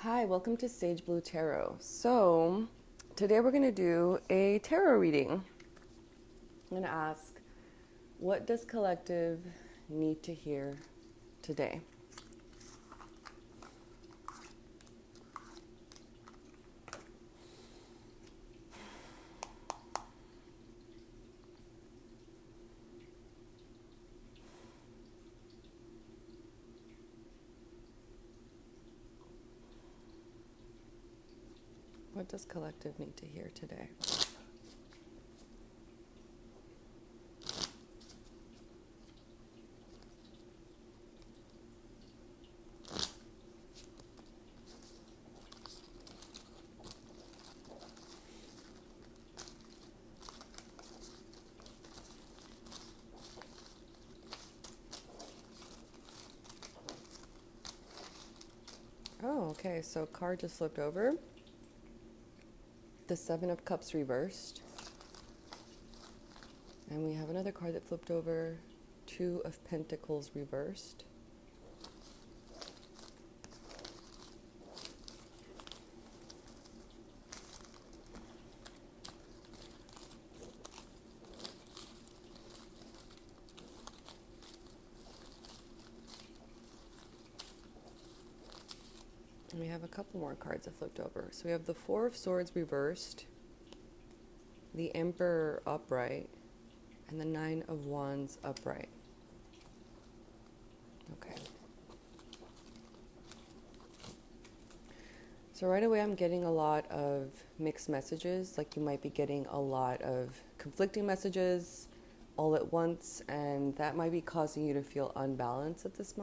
Hi, welcome to Sage Blue Tarot. So, today we're going to do a tarot reading. I'm going to ask, what does collective need to hear today? What does collective need to hear today? Oh, okay, so card just flipped over. The Seven of Cups reversed. And we have another card that flipped over. Two of Pentacles reversed. And we have a couple more cards that flipped over. So we have the Four of Swords reversed, the Emperor upright, and the Nine of Wands upright. Okay. So right away I'm getting a lot of mixed messages. Like you might be getting a lot of conflicting messages all at once, and that might be causing you to feel unbalanced at this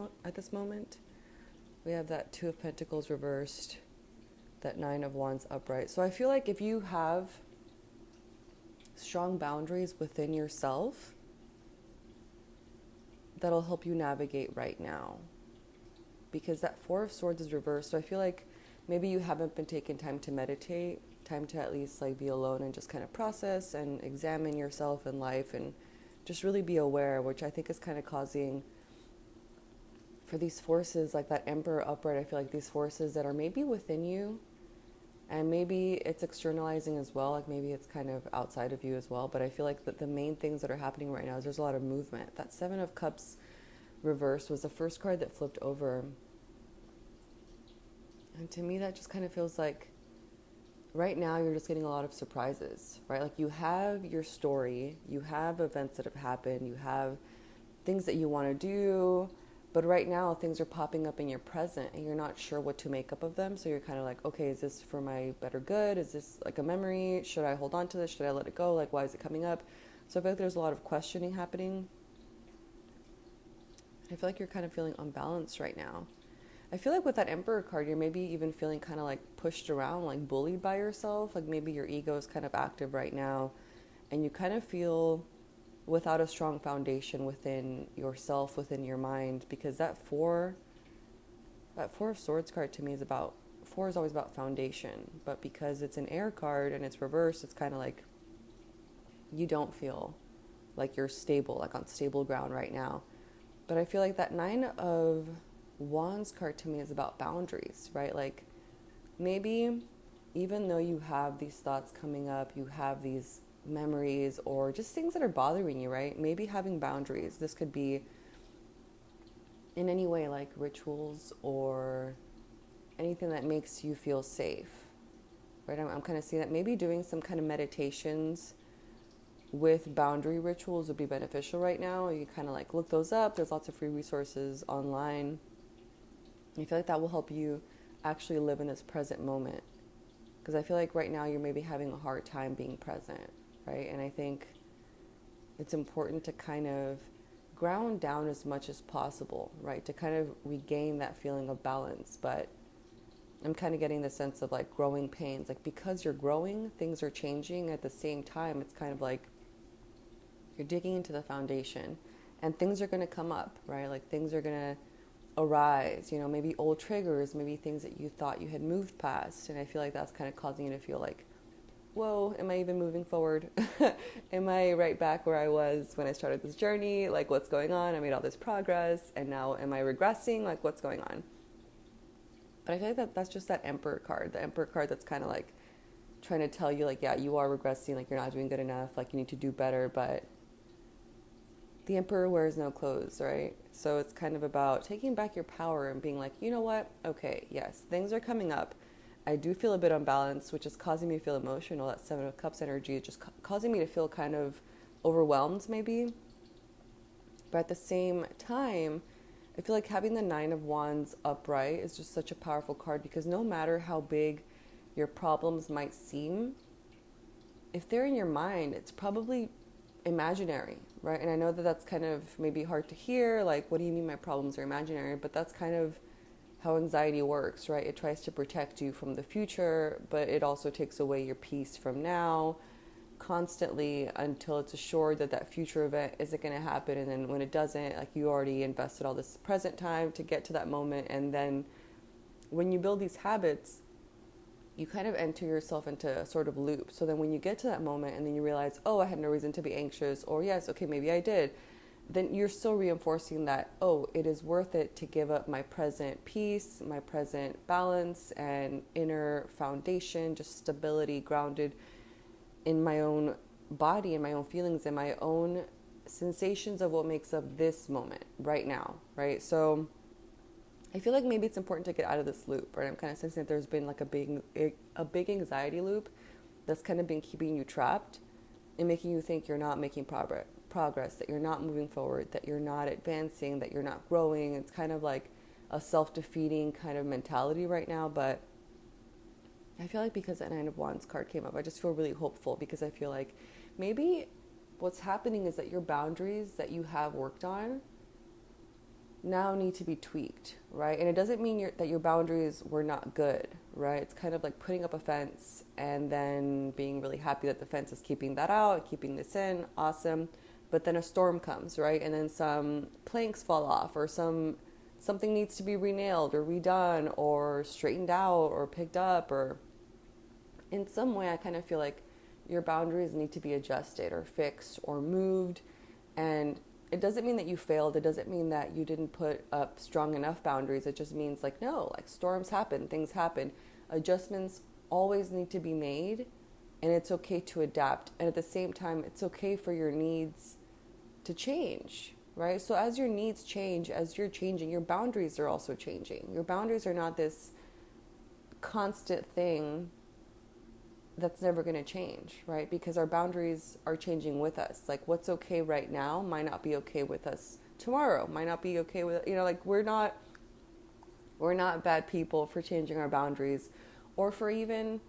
moment. We have that Two of Pentacles reversed, that Nine of Wands upright. So I feel like if you have strong boundaries within yourself, that'll help you navigate right now. Because that Four of Swords is reversed. So I feel like maybe you haven't been taking time to meditate, time to at least like be alone and just kind of process and examine yourself and life and just really be aware, which I think is kind of causing for these forces like that Emperor upright. I feel like these forces that are maybe within you, and maybe it's externalizing as well, like maybe it's kind of outside of you as well, but I feel like that the main things that are happening right now is there's a lot of movement. That Seven of Cups reversed was the first card that flipped over. And to me, that just kind of feels like right now you're just getting a lot of surprises, right? Like you have your story, you have events that have happened, you have things that you want to do, but right now things are popping up in your present and you're not sure what to make up of them. So you're kind of like, okay, is this for my better good? Is this like a memory? Should I hold on to this? Should I let it go? Like, why is it coming up? So I feel like there's a lot of questioning happening. I feel like you're kind of feeling unbalanced right now. I feel like with that Emperor card, you're maybe even feeling kind of like pushed around, like bullied by yourself. Like maybe your ego is kind of active right now and you kind of feel without a strong foundation within yourself, within your mind, because that Four of Swords card to me is about, four is always about foundation, but because it's an air card and it's reversed, it's kind of like you don't feel like you're stable, like on stable ground right now. But I feel like that Nine of Wands card to me is about boundaries, right? Like maybe even though you have these thoughts coming up, you have these memories or just things that are bothering you, right? Maybe having boundaries. This could be in any way like rituals or anything that makes you feel safe, right? I'm kind of seeing that maybe doing some kind of meditations with boundary rituals would be beneficial right now. You kind of like look those up. There's lots of free resources online. I feel like that will help you actually live in this present moment. Because I feel like right now you're maybe having a hard time being present, right? And I think it's important to kind of ground down as much as possible, right? To kind of regain that feeling of balance. But I'm kind of getting the sense of like growing pains. Like because you're growing, things are changing at the same time. It's kind of like you're digging into the foundation and things are going to come up, right? Like things are going to arise, you know, maybe old triggers, maybe things that you thought you had moved past. And I feel like that's kind of causing you to feel like, whoa, am I even moving forward? Am I right back where I was when I started this journey? Like what's going on? I made all this progress and now am I regressing? Like what's going on? But I feel like that's just that Emperor card. The Emperor card that's kind of like trying to tell you, like, yeah, you are regressing, like, you're not doing good enough, like, you need to do better. But the Emperor wears no clothes, right? So it's kind of about taking back your power and being like, you know what? Okay, yes, things are coming up. I do feel a bit unbalanced, which is causing me to feel emotional. That Seven of Cups energy is just causing me to feel kind of overwhelmed, maybe. But at the same time, I feel like having the Nine of Wands upright is just such a powerful card, because no matter how big your problems might seem, if they're in your mind, it's probably imaginary, right? And I know that that's kind of maybe hard to hear, like, what do you mean my problems are imaginary? But that's kind of how anxiety works, right? It tries to protect you from the future, but it also takes away your peace from now constantly until it's assured that that future event isn't going to happen. And then when it doesn't, like, you already invested all this present time to get to that moment. And then when you build these habits, you kind of enter yourself into a sort of loop. So then when you get to that moment and then you realize, oh, I had no reason to be anxious, or yes, okay, maybe I did, then you're still reinforcing that, oh, it is worth it to give up my present peace, my present balance and inner foundation, just stability, grounded in my own body and my own feelings and my own sensations of what makes up this moment right now, right? So I feel like maybe it's important to get out of this loop, right? I'm kind of sensing that there's been like a big anxiety loop that's kind of been keeping you trapped and making you think you're not making progress, that you're not moving forward, that you're not advancing, that you're not growing. It's kind of like a self-defeating kind of mentality right now. But I feel like because that Nine of Wands card came up, I just feel really hopeful, because I feel like maybe what's happening is that your boundaries that you have worked on now need to be tweaked, right? And it doesn't mean that your boundaries were not good, right? It's kind of like putting up a fence and then being really happy that the fence is keeping that out, keeping this in, awesome. But then a storm comes, right? And then some planks fall off, or something needs to be renailed or redone or straightened out or picked up, or in some way I kind of feel like your boundaries need to be adjusted or fixed or moved. And it doesn't mean that you failed. It doesn't mean that you didn't put up strong enough boundaries. It just means like, no, like storms happen, things happen. Adjustments always need to be made, and it's okay to adapt. And at the same time, it's okay for your needs to change, right? So as your needs change, as you're changing, your boundaries are also changing. Your boundaries are not this constant thing that's never going to change, right? Because our boundaries are changing with us. Like what's okay right now might not be okay with us tomorrow, might not be okay with, like we're not bad people for changing our boundaries, or for even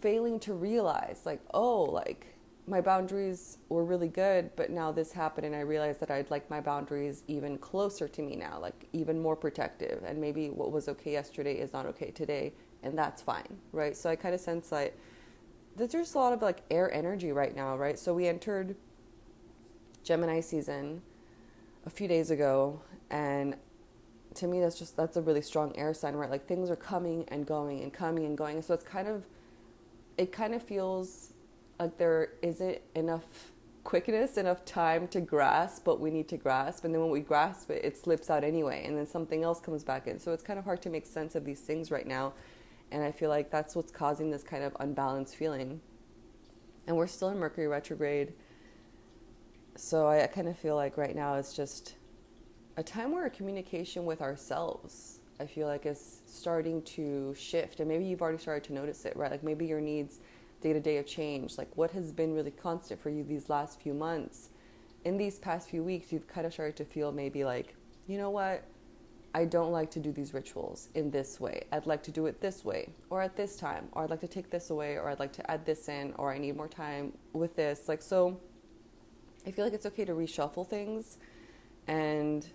failing to realize like, oh, like my boundaries were really good, but now this happened and I realized that I'd like my boundaries even closer to me now, like even more protective, and maybe what was okay yesterday is not okay today, and that's fine, right? So I kind of sense like there's just a lot of like air energy right now, right? So we entered Gemini season a few days ago, and to me that's a really strong air sign, right? Like things are coming and going and coming and going. So it kind of feels like there isn't enough quickness, enough time to grasp what we need to grasp, and then when we grasp it, it slips out anyway, and then something else comes back in. So it's kind of hard to make sense of these things right now. And I feel like that's what's causing this kind of unbalanced feeling. And we're still in Mercury retrograde. So I kind of feel like right now it's just a time where communication with ourselves, I feel like, is starting to shift. And maybe you've already started to notice it, right? Like maybe your needs day to day have changed. Like what has been really constant for you these last few months? In these past few weeks, you've kind of started to feel maybe like, you know what? I don't like to do these rituals in this way. I'd like to do it this way, or at this time, or I'd like to take this away, or I'd like to add this in, or I need more time with this. Like, so I feel like it's okay to reshuffle things and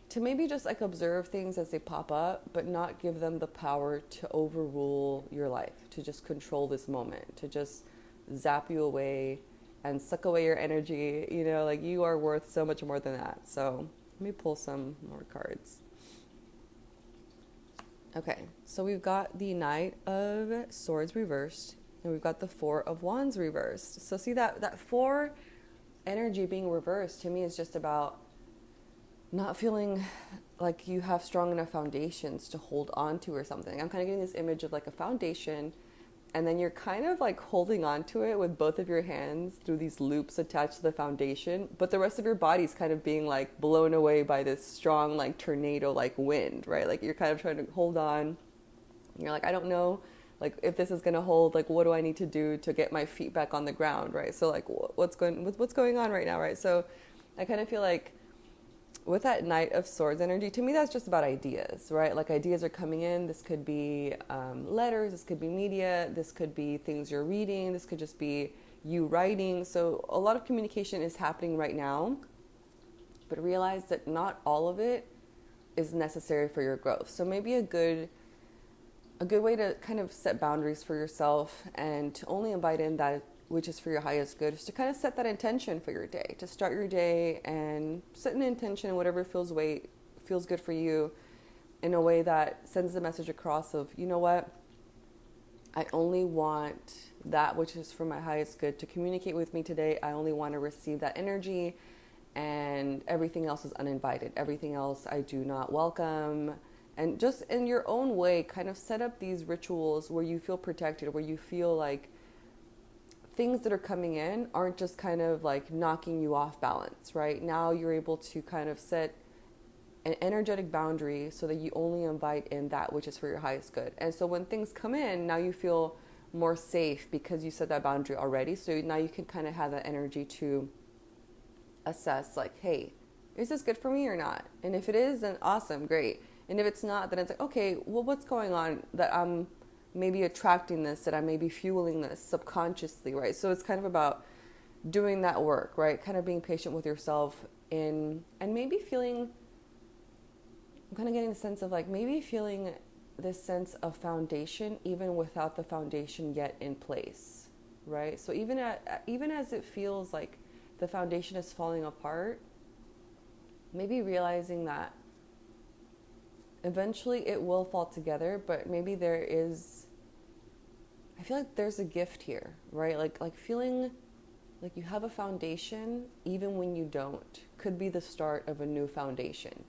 to maybe just like observe things as they pop up, but not give them the power to overrule your life, to just control this moment, to just zap you away and suck away your energy. Like you are worth so much more than that. So let me pull some more cards. Okay, so we've got the Knight of Swords reversed, and we've got the Four of Wands reversed. So see that 4 energy being reversed to me is just about not feeling like you have strong enough foundations to hold on to or something. I'm kind of getting this image of like a foundation, and then you're kind of like holding on to it with both of your hands through these loops attached to the foundation, but the rest of your body's kind of being like blown away by this strong like tornado like wind, right? Like you're kind of trying to hold on. You're like, I don't know like if this is going to hold, like what do I need to do to get my feet back on the ground, right? So like what's going on right now, right? So I kind of feel like with that Knight of Swords energy, to me, that's just about ideas, right? Like ideas are coming in. This could be letters, this could be media, this could be things you're reading, this could just be you writing. So a lot of communication is happening right now, but realize that not all of it is necessary for your growth. So maybe a good way to kind of set boundaries for yourself and to only invite in that which is for your highest good, is to kind of set that intention for your day, to start your day and set an intention in whatever feels good for you, in a way that sends the message across of, you know what, I only want that which is for my highest good to communicate with me today. I only want to receive that energy, and everything else is uninvited. Everything else I do not welcome. And just in your own way, kind of set up these rituals where you feel protected, where you feel like things that are coming in aren't just kind of like knocking you off balance, right? Now you're able to kind of set an energetic boundary so that you only invite in that which is for your highest good. And so when things come in, now you feel more safe because you set that boundary already. So now you can kind of have that energy to assess like, hey, is this good for me or not? And if it is, then awesome, great. And if it's not, then it's like, okay, well, what's going on that I'm maybe attracting this, that I may be fueling this subconsciously, right? So it's kind of about doing that work, right? Kind of being patient with yourself and maybe feeling, I'm kind of getting the sense of like maybe feeling this sense of foundation even without the foundation yet in place, right? So even as it feels like the foundation is falling apart, maybe realizing that eventually it will fall together, but maybe I feel like there's a gift here, right? Like feeling like you have a foundation even when you don't could be the start of a new foundation,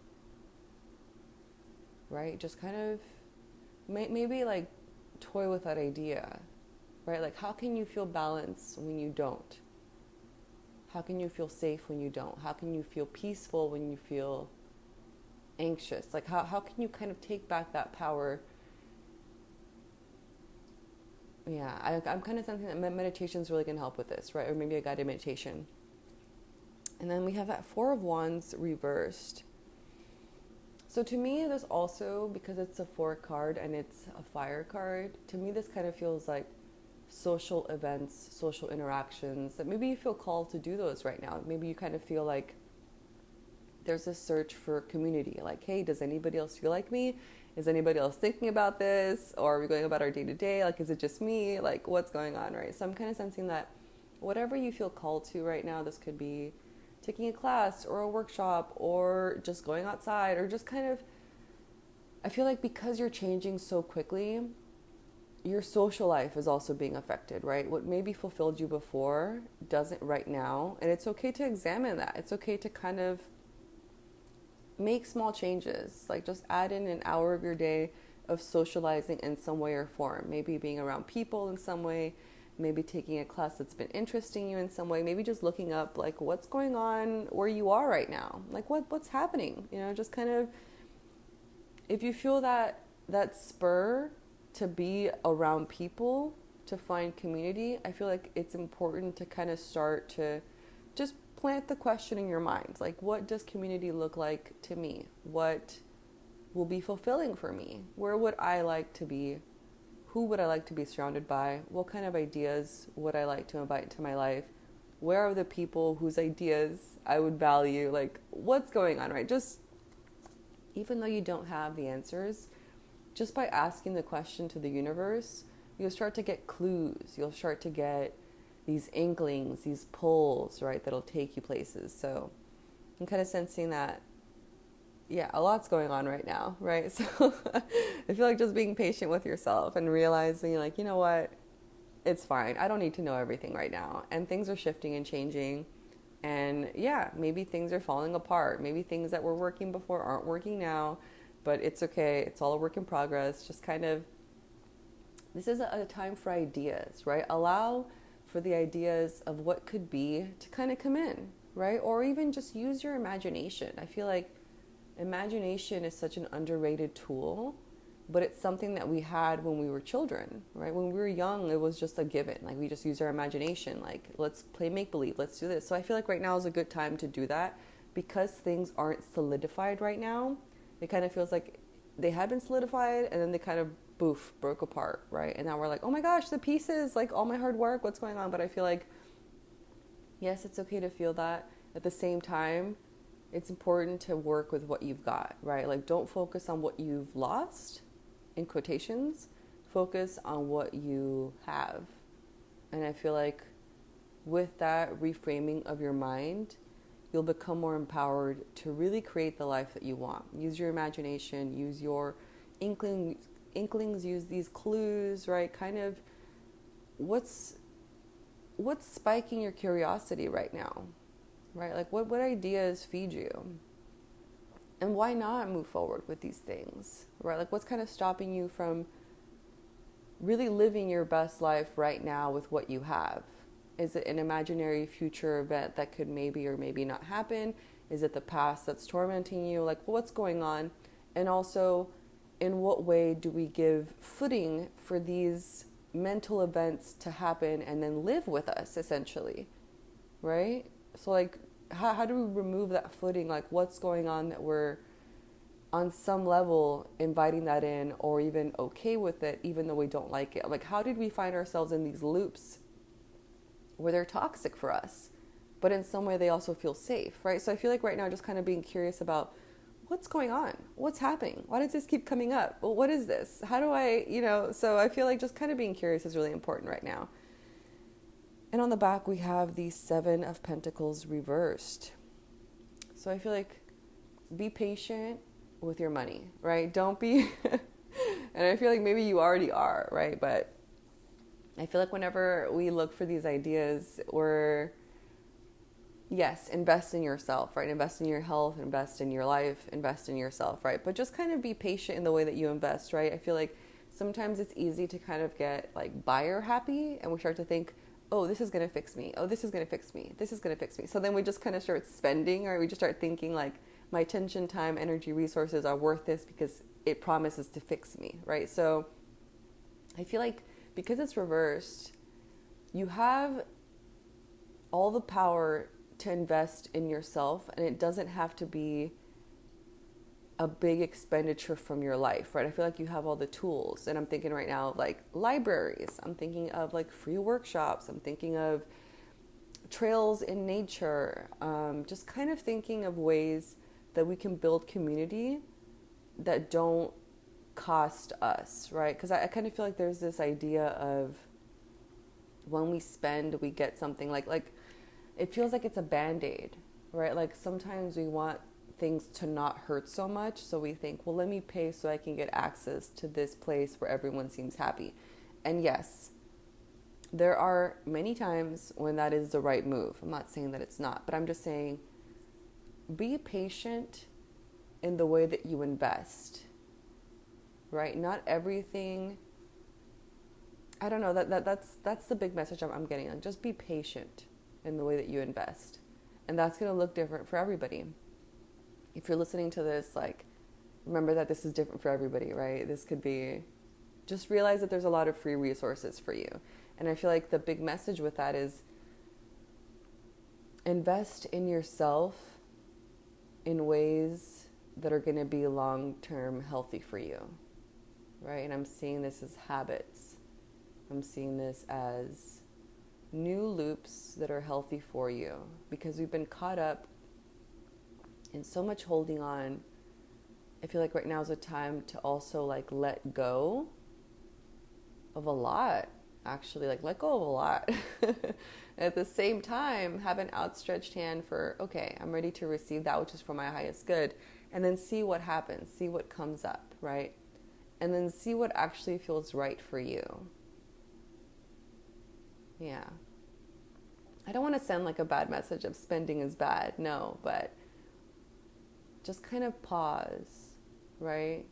right? Just kind of maybe like toy with that idea, right? Like how can you feel balanced when you don't? How can you feel safe when you don't? How can you feel peaceful when you feel anxious? Like how can you kind of take back that power? Yeah, I'm kind of sensing that meditation is really going to help with this, right? Or maybe a guided meditation. And then we have that Four of Wands reversed. So to me, this also, because it's a 4 card and it's a fire card, to me this kind of feels like social events, social interactions, that maybe you feel called to do those right now. Maybe you kind of feel like there's a search for community. Like, hey, does anybody else feel like me? Is anybody else thinking about this? Or are we going about our day to day? Like, is it just me? Like, what's going on, right? So I'm kind of sensing that whatever you feel called to right now, this could be taking a class or a workshop or just going outside or just kind of, I feel like because you're changing so quickly, your social life is also being affected, right? What maybe fulfilled you before doesn't right now. And it's okay to examine that. It's okay to kind of make small changes, like just add in an hour of your day of socializing in some way or form. Maybe being around people in some way, maybe taking a class that's been interesting you in some way, maybe just looking up like what's going on where you are right now, like what's happening, you know, just kind of, if you feel that spur to be around people, to find community, I feel like it's important to kind of start to just plant the question in your mind, like what does community look like to me? What will be fulfilling for me? Where would I like to be? Who would I like to be surrounded by? What kind of ideas would I like to invite into my life? Where are the people whose ideas I would value? Like what's going on, right? Just even though you don't have the answers, just by asking the question to the universe, you'll start to get clues. You'll start to get these inklings, these pulls, right, that'll take you places. So I'm kind of sensing that, yeah, a lot's going on right now, right? So I feel like just being patient with yourself and realizing like, you know what, it's fine. I don't need to know everything right now. And things are shifting and changing. And yeah, maybe things are falling apart. Maybe things that were working before aren't working now, but it's okay. It's all a work in progress. Just kind of, this is a time for ideas, right? Allow for the ideas of what could be to kind of come in, right? Or even just use your imagination. I feel like imagination is such an underrated tool, but it's something that we had when we were children, right? When we were young, it was just a given. Like, we just use our imagination. Like, let's play make-believe, let's do this. So I feel like right now is a good time to do that, because things aren't solidified right now. It kind of feels like they had been solidified and then they kind of broke apart, right? And now we're like, oh my gosh, the pieces, like all my hard work, what's going on? But I feel like, yes, it's okay to feel that. At the same time, it's important to work with what you've got, right? Like, don't focus on what you've lost, in quotations, focus on what you have. And I feel like with that reframing of your mind, you'll become more empowered to really create the life that you want. Use your imagination, use your inklings, use these clues, right? Kind of what's spiking your curiosity right now, right? Like, what ideas feed you? And why not move forward with these things, right? Like, what's kind of stopping you from really living your best life right now with what you have? Is it an imaginary future event that could maybe or maybe not happen? Is it the past that's tormenting you? Like, what's going on? And also, in what way do we give footing for these mental events to happen and then live with us, essentially, right? So, like, how do we remove that footing? Like, what's going on that we're on some level inviting that in, or even okay with it, even though we don't like it? Like, how did we find ourselves in these loops where they're toxic for us, but in some way they also feel safe, right? So I feel like right now, just kind of being curious about what's going on, what's happening, why does this keep coming up? Well, what is this? How do I, so I feel like just kind of being curious is really important right now. And on the back, we have the 7 of Pentacles reversed. So I feel like be patient with your money, right? Don't be, and I feel like maybe you already are, right? But I feel like whenever we look for these ideas, we're, yes, invest in yourself, right? Invest in your health, invest in your life, invest in yourself, right? But just kind of be patient in the way that you invest, right? I feel like sometimes it's easy to kind of get like buyer happy, and we start to think, oh, this is going to fix me. Oh, this is going to fix me. This is going to fix me. So then we just kind of start spending, or we just start thinking like, my attention, time, energy, resources are worth this because it promises to fix me, right? So I feel like because it's reversed, you have all the power to invest in yourself, and it doesn't have to be a big expenditure from your life, right? I feel like you have all the tools, and I'm thinking right now of like libraries. I'm thinking of like free workshops. I'm thinking of trails in nature. Just kind of thinking of ways that we can build community that don't cost us, right? Because I kind of feel like there's this idea of when we spend, we get something like it feels like it's a Band-Aid, right? Like sometimes we want things to not hurt so much, so we think, well, let me pay so I can get access to this place where everyone seems happy. And yes, there are many times when that is the right move. I'm not saying that it's not, but I'm just saying be patient in the way that you invest, right? Not everything, I don't know, that's the big message I'm getting. Like, just be patient in the way that you invest. And that's going to look different for everybody. If you're listening to this, like, remember that this is different for everybody, right? This could be, just realize that there's a lot of free resources for you. And I feel like the big message with that is invest in yourself in ways that are going to be long-term healthy for you, right? And I'm seeing this as habits. I'm seeing this as new loops that are healthy for you, because we've been caught up in so much holding on. I feel like right now is a time to also like let go of a lot, actually, like let go of a lot. At the same time, have an outstretched hand for, okay, I'm ready to receive that which is for my highest good, and then see what happens, see what comes up, right? And then see what actually feels right for you. Yeah. I don't want to send like a bad message of spending is bad. No, but just kind of pause, right?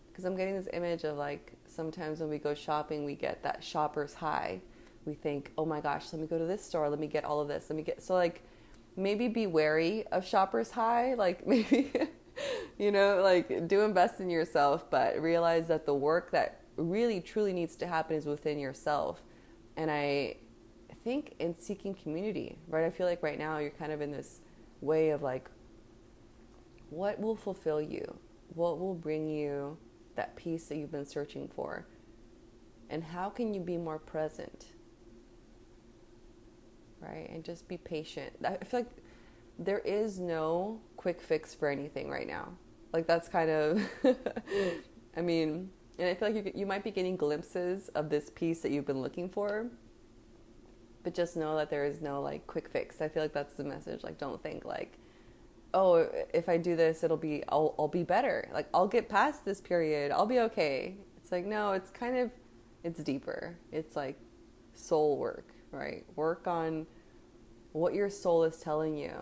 Because I'm getting this image of like sometimes when we go shopping, we get that shopper's high. We think, oh my gosh, let me go to this store. Let me get all of this. Let me get, so like maybe be wary of shopper's high. Like maybe, you know, like do invest in yourself, but realize that the work that really truly needs to happen is within yourself. And I think in seeking community, right? I feel like right now you're kind of in this way of like, what will fulfill you? What will bring you that peace that you've been searching for? And how can you be more present? Right? And just be patient. I feel like there is no quick fix for anything right now. Like that's kind of, I mean, and I feel like you might be getting glimpses of this peace that you've been looking for, but just know that there is no like quick fix. I feel like that's the message. Like don't think like, oh, if I do this, I'll be better. Like I'll get past this period. I'll be okay. It's like, no, it's kind of, it's deeper. It's like soul work, right? Work on what your soul is telling you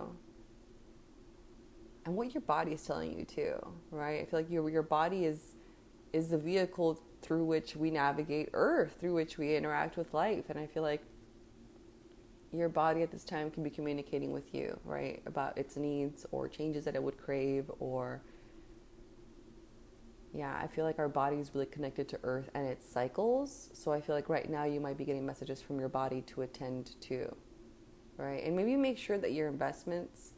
and what your body is telling you too, right? I feel like your body is the vehicle through which we navigate Earth, through which we interact with life. And I feel like your body at this time can be communicating with you, right, about its needs or changes that it would crave. Or yeah, I feel like our body is really connected to Earth and its cycles. So I feel like right now you might be getting messages from your body to attend to, right? And maybe make sure that your investments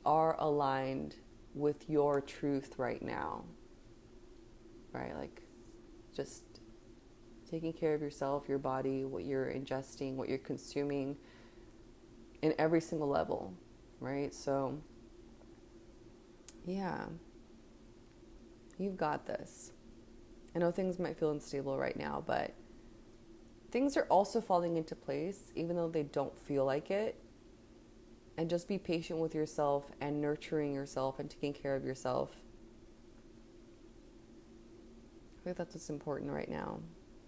are aligned with your truth right now, right? Like just taking care of yourself, your body, what you're ingesting, what you're consuming in every single level, right? So, yeah, you've got this. I know things might feel unstable right now, but things are also falling into place, even though they don't feel like it. And just be patient with yourself and nurturing yourself and taking care of yourself. I think that's what's important right now.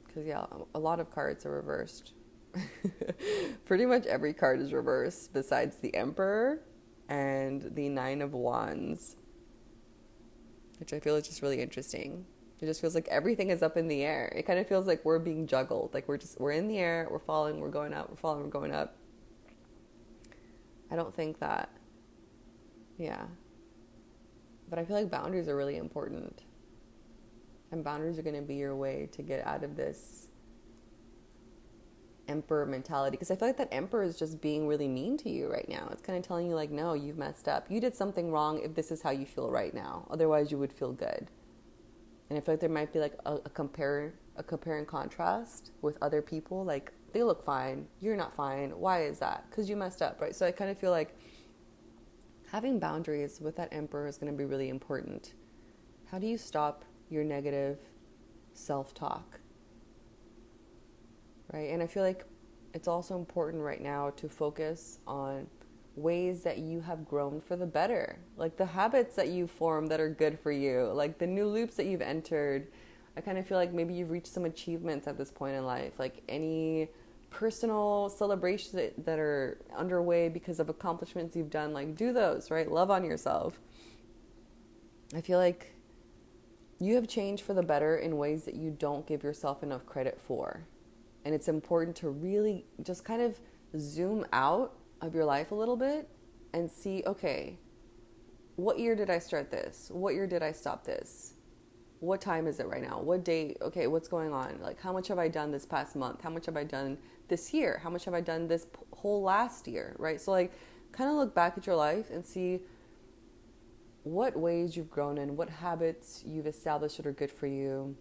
Because, yeah, a lot of cards are reversed. Pretty much every card is reversed besides the Emperor and the Nine of Wands, which I feel is just really interesting. It just feels like everything is up in the air. It kind of feels like we're being juggled. Like we're in the air, we're falling, we're going up, we're falling, we're going up. I don't think that, yeah. But I feel like boundaries are really important. And boundaries are going to be your way to get out of this Emperor mentality. Because I feel like that Emperor is just being really mean to you right now. It's kind of telling you like, no, you've messed up. You did something wrong if this is how you feel right now. Otherwise, you would feel good. And I feel like there might be like a compare and contrast with other people. Like, they look fine. You're not fine. Why is that? Because you messed up, right? So I kind of feel like having boundaries with that Emperor is going to be really important. How do you stop your negative self-talk, right? And I feel like it's also important right now to focus on ways that you have grown for the better, like the habits that you formed that are good for you, like the new loops that you've entered. I kind of feel like maybe you've reached some achievements at this point in life, like any personal celebrations that are underway because of accomplishments you've done, like do those, right? Love on yourself. I feel like you have changed for the better in ways that you don't give yourself enough credit for. And it's important to really just kind of zoom out of your life a little bit and see, okay, what year did I start this? What year did I stop this? What time is it right now? What date? Okay, what's going on? Like, how much have I done this past month? How much have I done this year? How much have I done this whole last year, right? So like, kind of look back at your life and see what ways you've grown in, what habits you've established that are good for you.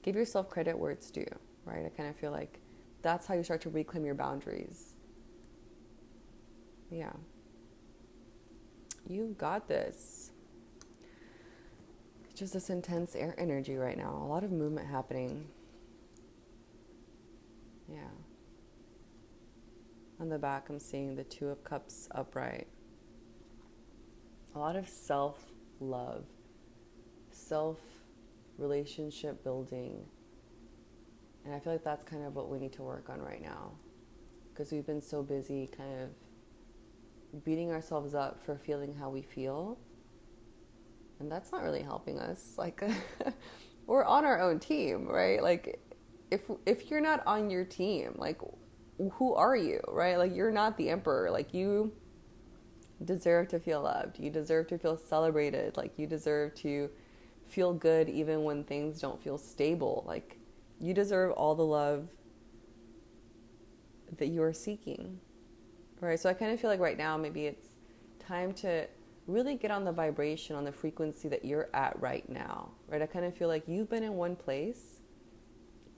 Give yourself credit where it's due, right? I kind of feel like that's how you start to reclaim your boundaries. Yeah. You got this. It's just this intense air energy right now. A lot of movement happening. Yeah. On the back, I'm seeing the Two of Cups upright. A lot of self-love, self-relationship building. And I feel like that's kind of what we need to work on right now. because we've been so busy kind of beating ourselves up for feeling how we feel. And that's not really helping us. Like, we're on our own team, right? Like, if you're not on your team, like, who are you, right? Like, you're not the emperor. Like, you deserve to feel loved. You deserve to feel celebrated. Like, you deserve to feel good even when things don't feel stable. Like, you deserve all the love that you are seeking, right? So I kind of feel like right now maybe it's time to really get on the vibration, on the frequency that you're at right now, right? I kind of feel like you've been in one place,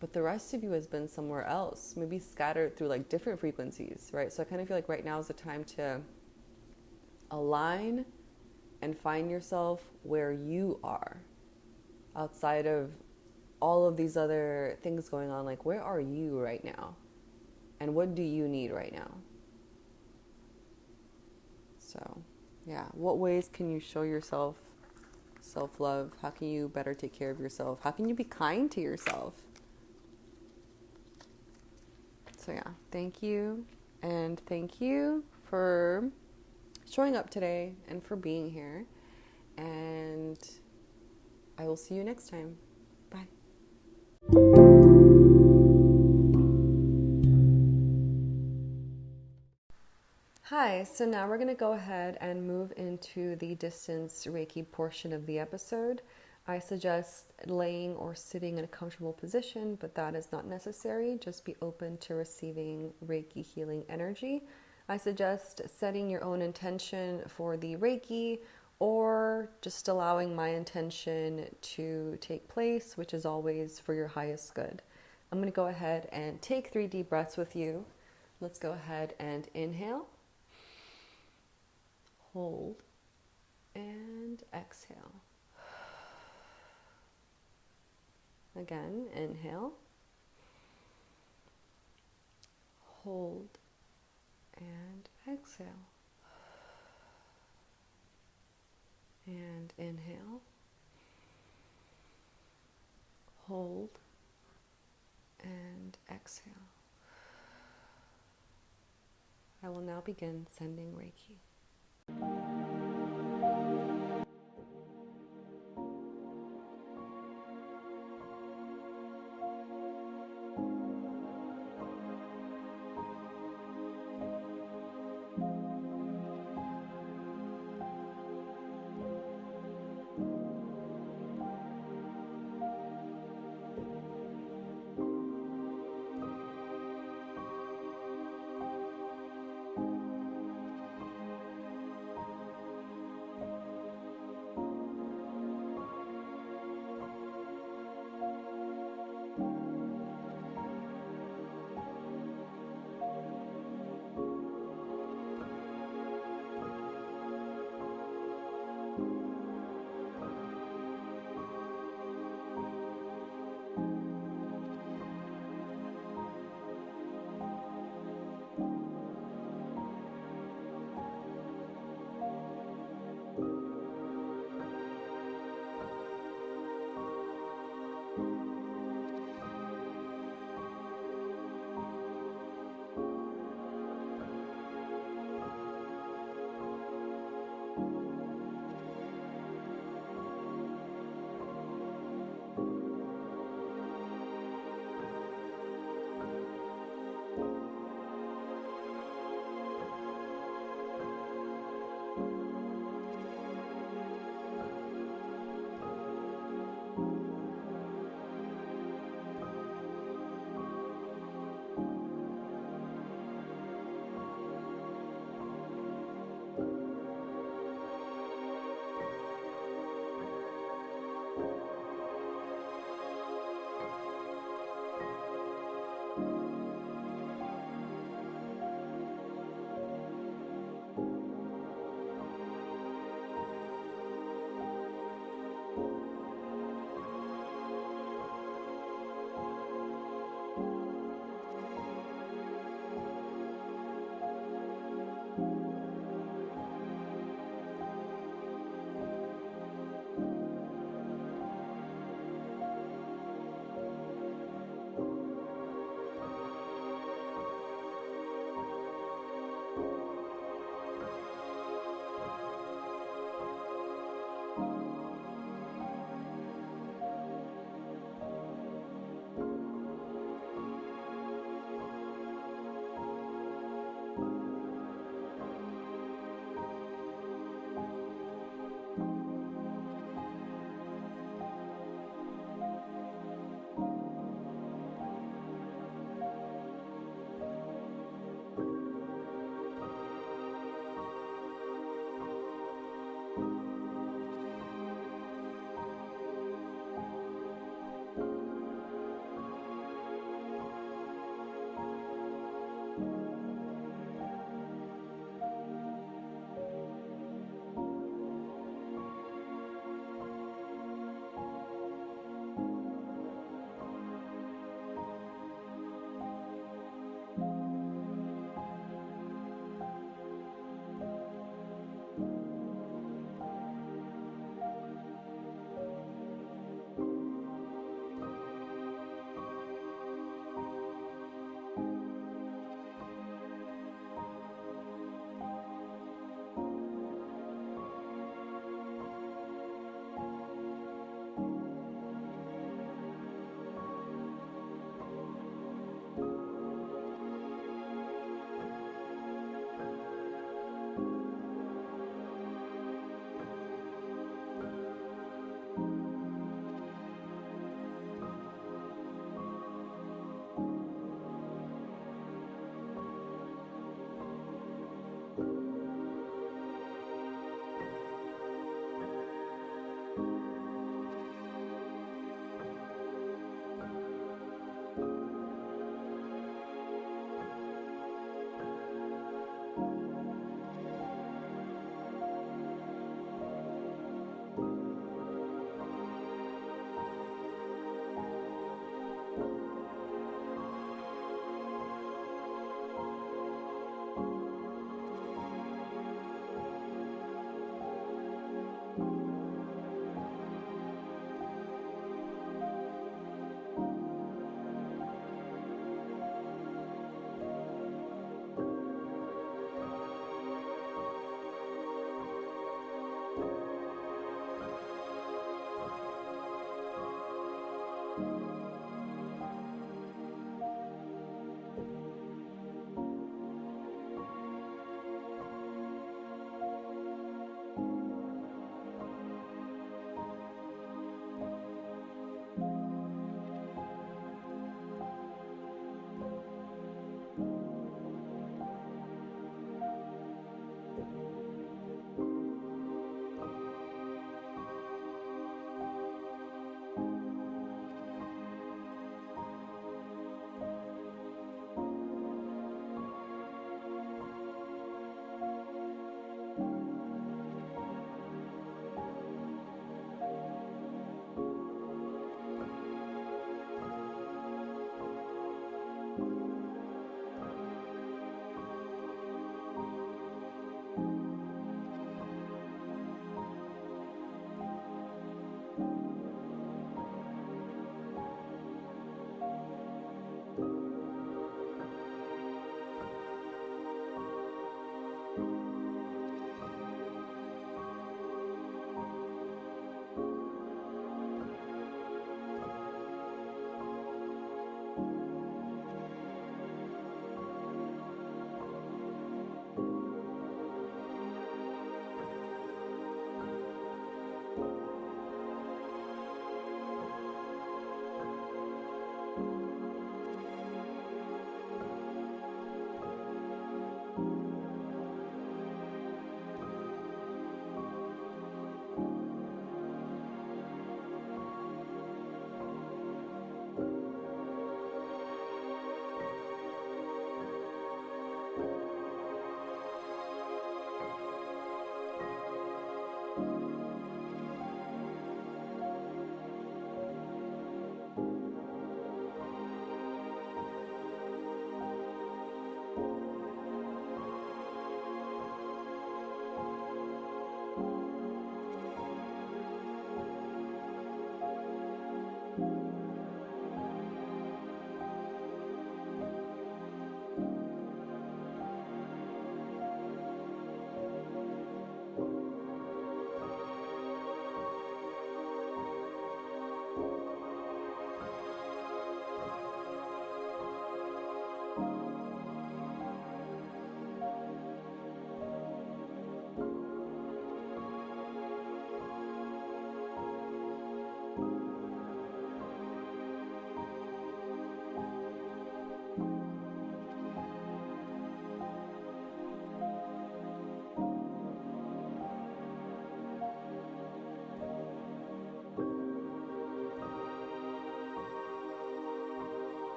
but the rest of you has been somewhere else, maybe scattered through like different frequencies, right? So I kind of feel like right now is the time to align and find yourself where you are outside of all of these other things going on. Like, where are you right now? And what do you need right now? So, yeah, what ways can you show yourself self-love? How can you better take care of yourself? How can you be kind to yourself? So, yeah, thank you. And thank you for showing up today and for being here. And I will see you next time. Bye. Hi, so now we're going to go ahead and move into the distance Reiki portion of the episode. I suggest laying or sitting in a comfortable position, but that is not necessary. Just be open to receiving Reiki healing energy. I suggest setting your own intention for the Reiki or just allowing my intention to take place, which is always for your highest good. I'm going to go ahead and take 3 deep breaths with you. Let's go ahead and inhale. Hold and exhale. Again, inhale. Hold and exhale. And inhale. Hold and exhale. I will now begin sending Reiki.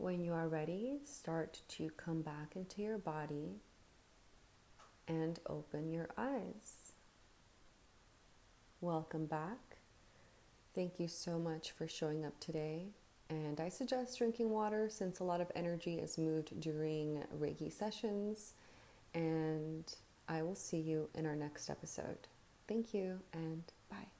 When you are ready, start to come back into your body and open your eyes. Welcome back. Thank you so much for showing up today. And I suggest drinking water since a lot of energy is moved during Reiki sessions. And I will see you in our next episode. Thank you and bye.